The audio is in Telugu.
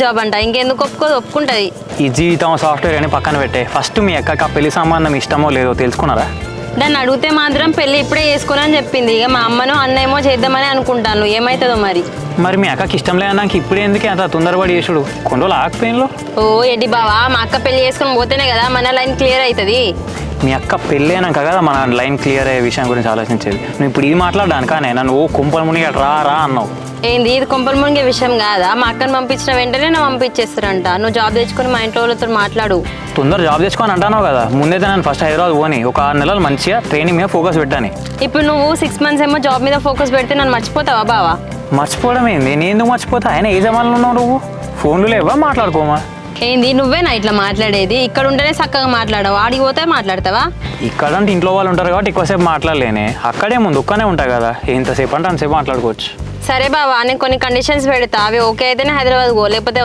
జాబ్ అంట ఇంకెందుకు ఒప్పుకుంటది. ఈ జీవితం సాఫ్ట్వేర్ అని పక్కన పెట్టే ఫస్ట్ మీ అక్కకి ఆ పెళ్లి సంబంధం ఇష్టమో లేదో తెలుసుకున్నారా? దాన్ని అడిగితే మాత్రం పెళ్ళి ఇప్పుడే చేసుకోనని చెప్పింది. ఇక మా అమ్మను అన్నేమో చేద్దామని అనుకుంటాను, ఏమవుతుందో మరి. మరి మీ అక్కకి ఇష్టం లేదన్నాక ఇప్పుడు ఎందుకే అంత తొందరపడి చేసుడు? కొన్ని రోజులు ఆగిపోయినలో. ఓ ఎడ్డి బావా, మా అక్క పెళ్లి చేసుకొని పోతేనే కదా మన లైన్ క్లియర్ అవుతుంది. మీ అక్క పెళ్ళి అయినాక కదా మన లైన్ క్లియర్ అయ్యే విషయం గురించి ఆలోచించేది. నువ్వు ఇప్పుడు ఇది మాట్లాడడానికానే నన్ను ఓ కుంపల మునిగి రా రా అన్నావు. ఏంది ఇది కొంపలు మునిగే విషయం కాదా? మా అక్కని పంపించిన వెంటనే నా పంపించేస్తారంట. నువ్వు జాబ్ తెచ్చుకొని మా ఇంట్లో వాళ్ళతో మాట్లాడు. తొందర జాబ్ తెచ్చుకొని అంటాను కదా, ముందైతే నేను ఫస్ట్ హైదరాబాద్ పోని ఒక 6 నెలలు మంచిగా ట్రైనింగ్ మీద ఫోకస్ పెట్టాను. ఇప్పుడు నువ్వు 6 months ఏమో జాబ్ మీద ఫోకస్ పెడితే నన్ను మర్చిపోతావా బావా? మర్చిపోవడం ఏంది? నేను ఎందుకు మర్చిపోతా? ఆయన ఏ జమాన్లో ఉన్నావు నువ్వు? ఫోన్లు లేవా? మాట్లాడుకోమా. ఏంది నువ్వేనా ఇట్లా మాట్లాడేది? ఇక్కడ ఉంటేనే చక్కగా మాట్లాడవు, ఆడికి పోతే మాట్లాడతావా? ఇక్కడ అంటే ఇంట్లో వాళ్ళు ఉంటారు కాబట్టి ఎక్కువసేపు మాట్లాడలేనే. అక్కడే ముందు ఒక్కనే ఉంటా కదా, ఎంతసేపు అంటే అంతసేపు మాట్లాడుకోవచ్చు. సరే బావా, నేను కొన్ని కండిషన్స్ పెడతా, అవి ఓకే అయితేనే హైదరాబాద్ పో, లేకపోతే